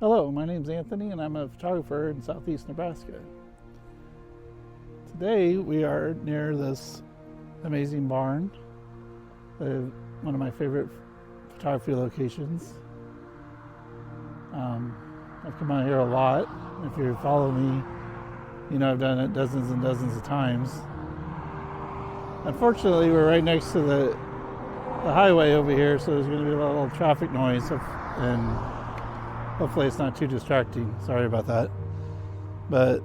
Hello, my name is Anthony and I'm a photographer in southeast Nebraska. Today we are near this amazing barn, one of my favorite photography locations. I've come out here a lot. If you follow me, you know I've done it dozens and dozens of times. Unfortunately, we're right next to the highway over here, so there's going to be a little traffic noise, and hopefully it's not too distracting. Sorry about that. But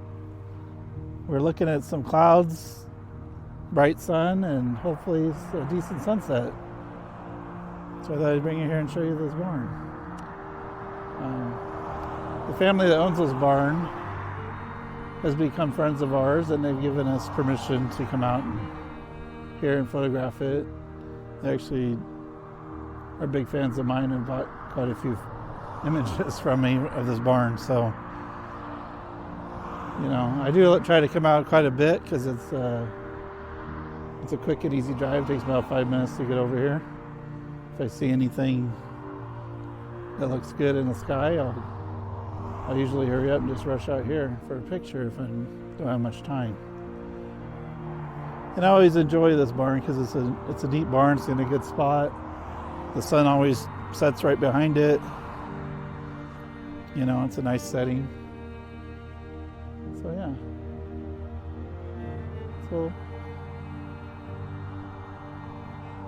we're looking at some clouds, bright sun, and hopefully it's a decent sunset. So I thought I'd bring you here and show you this barn. The family that owns this barn has become friends of ours, and they've given us permission to come out and here and photograph it. They actually are big fans of mine and bought quite a few images from me of this barn. So, you know, I do try to come out quite a bit because it's a quick and easy drive. It takes about 5 minutes to get over here. If I see anything that looks good in the sky, I'll usually hurry up and just rush out here for a picture if I don't have much time. And I always enjoy this barn because it's a neat barn. It's in a good spot. The sun always sets right behind it. You know, it's a nice setting. So yeah. So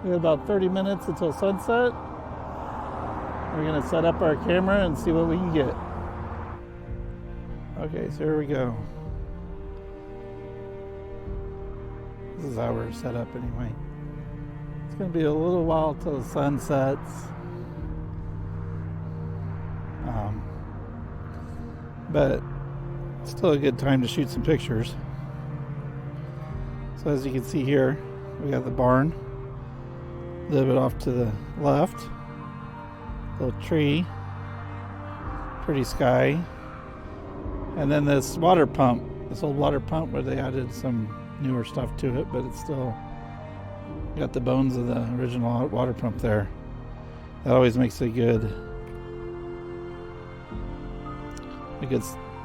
we have about 30 minutes until sunset. We're gonna set up our camera and see what we can get. Okay, so here we go. This is how we're set up anyway. It's going to be a little while till the sun sets. But still a good time to shoot some pictures. So as you can see here, we got the barn. A little bit off to the left. Little tree. Pretty sky. And then this water pump. This old water pump where they added some newer stuff to it, but it's still got the bones of the original water pump there. That always makes a good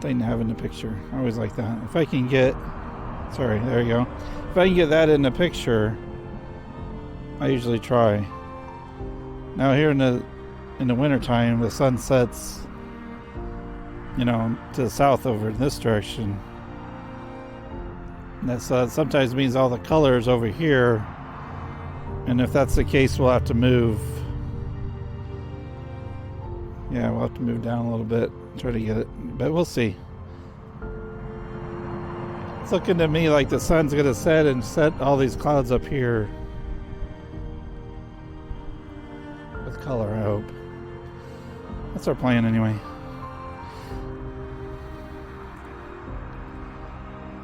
thing to have in the picture. I always like that. If I can get, sorry, there you go. If I can get that in the picture, I usually try. Now here in the winter time, the sun sets, you know, to the south over in this direction. That sometimes means all the colors over here, and if that's the case, we'll have to move. Yeah, we'll have to move down a little bit, try to get it, but we'll see. It's looking to me like the sun's going to set and set all these clouds up here with color, I hope. That's our plan anyway.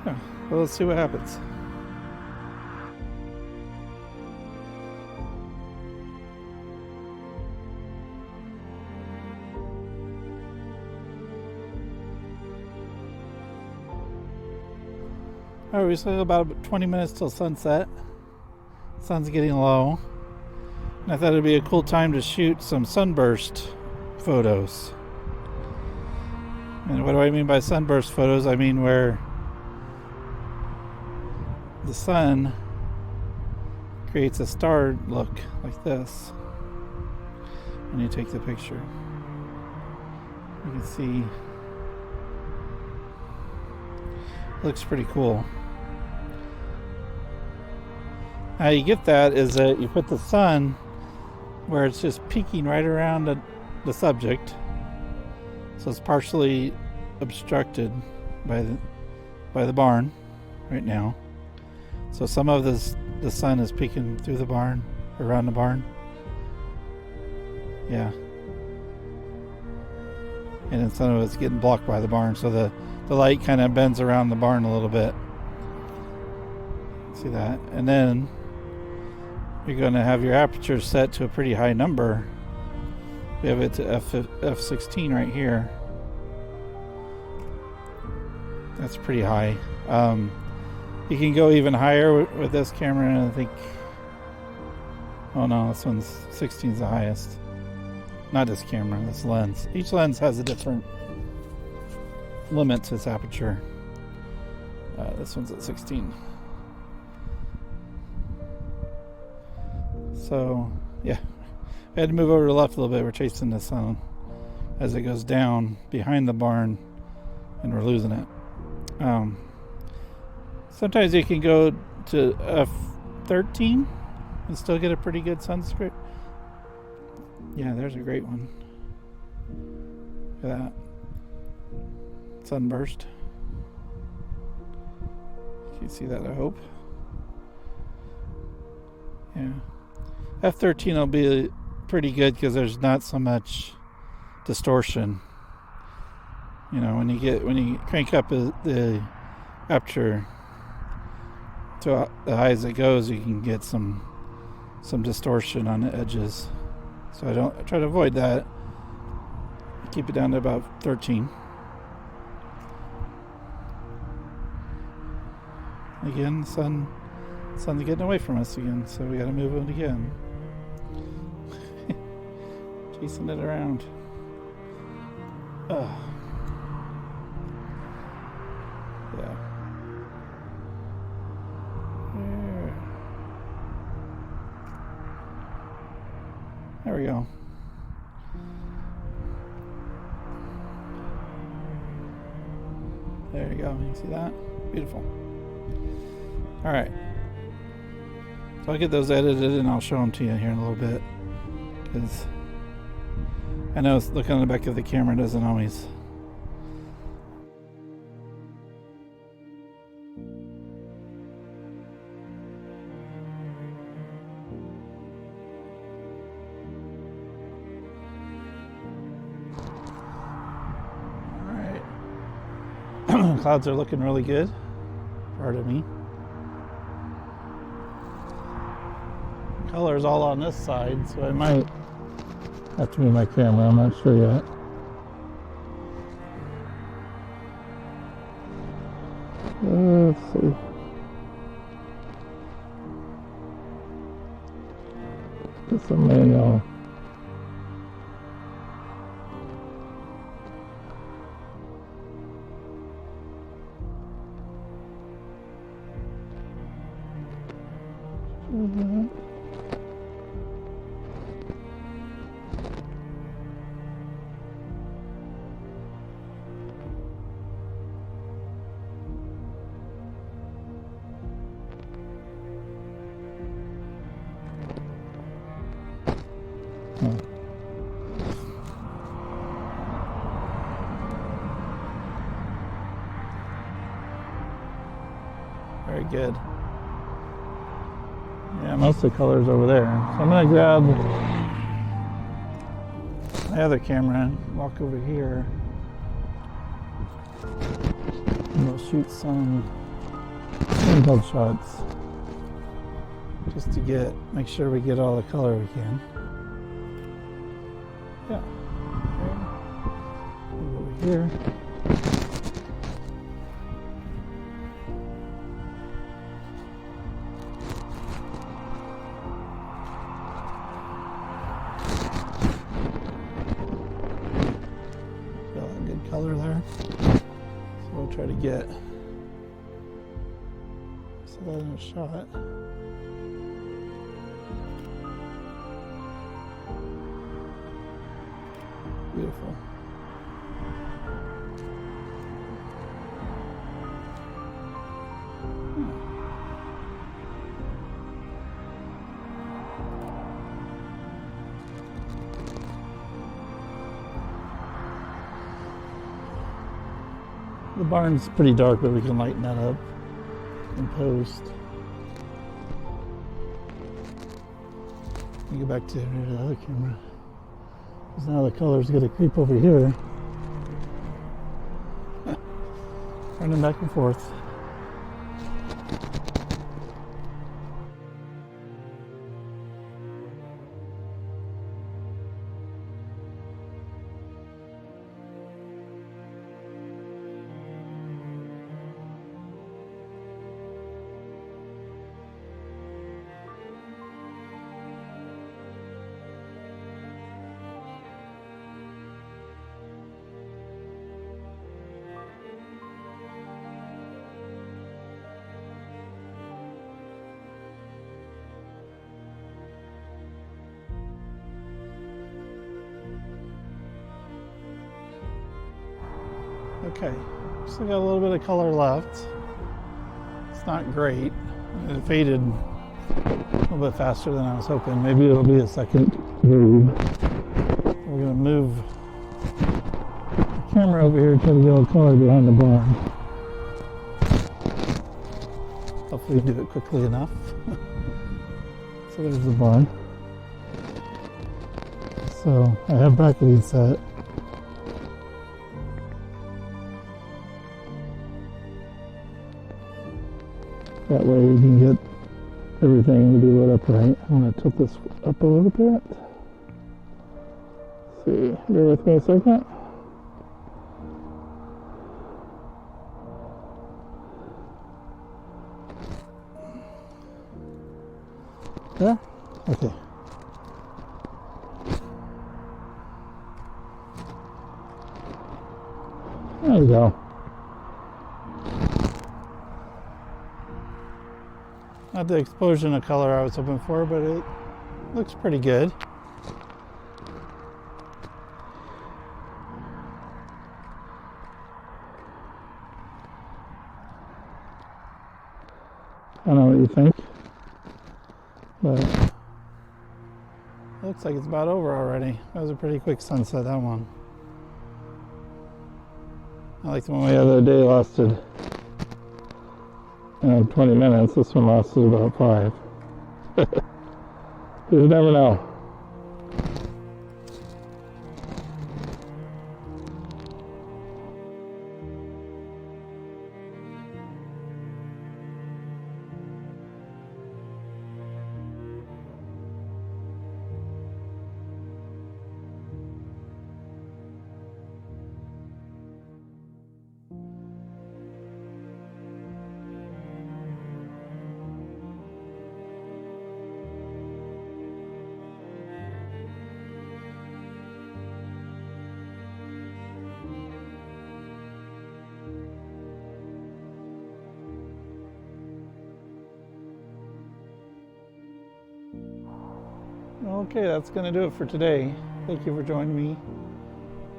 Yeah. Well, let's see what happens. Alright, we still have about 20 minutes till sunset. Sun's getting low. And I thought it'd be a cool time to shoot some sunburst photos. And what do I mean by sunburst photos? I mean where the sun creates a star look like this when you take the picture. You can see it looks pretty cool. How you get that is that you put the sun where it's just peeking right around the subject, so it's partially obstructed by the barn right now. So some of the sun is peeking through the barn, around the barn. Yeah. And then some of it's getting blocked by the barn, so the light kind of bends around the barn a little bit. See that? And then you're going to have your aperture set to a pretty high number. We have it to f16 right here. That's pretty high. You can go even higher with this camera, and I think, oh no, this one's 16 is the highest. not this camera, this lens. Each lens has a different limit to its aperture. This one's at 16. So, yeah. I had to move over to the left a little bit. We're chasing the sun as it goes down behind the barn, and we're losing it. Sometimes you can go to f13 and still get a pretty good sunset. Yeah, there's a great one. Look at that. Sunburst. You can see that, I hope. Yeah. F13 will be pretty good because there's not so much distortion. You know, when you crank up the aperture to the high as it goes, you can get some distortion on the edges. So I try to avoid that. Keep it down to about 13. Again, sun's getting away from us again, so we got to move it again. Chasing it around. Yeah. There we go. There you go. You see that? Beautiful. All right. So I'll get those edited and I'll show them to you here in a little bit. Because I know looking on the back of the camera doesn't always. Clouds are looking really good. Pardon me. Color's all on this side, so I might have to move my camera. I'm not sure yet. Let's see. Get some manual. Very good. Yeah, most of the color's over there. So I'm going to grab my other camera and walk over here. And we'll shoot some handheld shots just to make sure we get all the color we can. Yeah. Okay. Move over here. Color there, so we'll try to get that in a shot. Beautiful. The barn's pretty dark, but we can lighten that up in post. Let me go back to the other camera. Because now the color's going to creep over here. Running back and forth. Okay, still got a little bit of color left. It's not great. It faded a little bit faster than I was hoping. Maybe it'll be a second move. We're gonna move the camera over here, try to get a little color behind the barn. Hopefully do it quickly enough. So there's the barn. So I have bracketing set. That way you can get everything to be lit up right. I'm going to tilt this up a little bit. Let's see, bear with me a second. There? Okay. There we go. Not the explosion of color I was hoping for, but it looks pretty good. I don't know what you think, but it looks like it's about over already. That was a pretty quick sunset, that one. I like the one the other day lasted 20 minutes. This one lasted about 5. You never know. Okay, that's going to do it for today. Thank you for joining me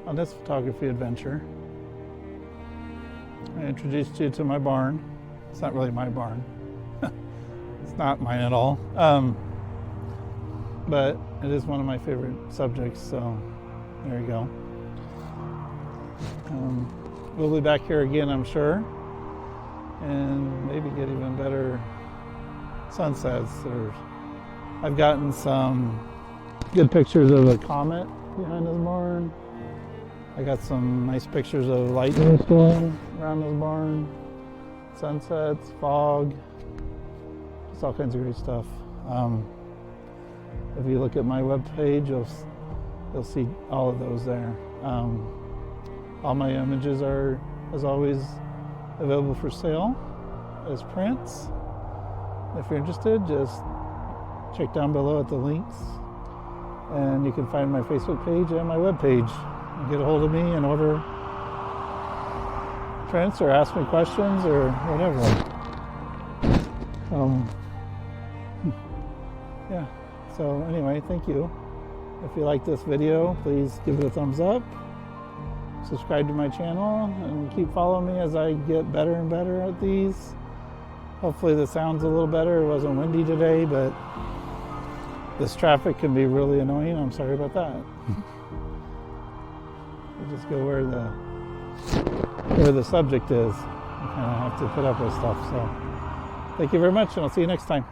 on this photography adventure. I introduced you to my barn. It's not really my barn. It's not mine at all. But it is one of my favorite subjects, so there you go. We'll be back here again, I'm sure, and maybe get even better sunsets. Or I've gotten some good pictures of a comet behind this barn. I got some nice pictures of lightning storm around this barn, sunsets, fog, just all kinds of great stuff. If you look at my webpage, you'll see all of those there. All my images are, as always, available for sale as prints. If you're interested, just check down below at the links, and you can find my Facebook page and my webpage. Get a hold of me and order prints or ask me questions or whatever. Yeah, so anyway, thank you. If you like this video, please give it a thumbs up, subscribe to my channel, and keep following me as I get better and better at these. Hopefully the sound's a little better. It wasn't windy today, but this traffic can be really annoying. I'm sorry about that. I just go where the subject is. You kind of have to put up with stuff. So thank you very much, and I'll see you next time.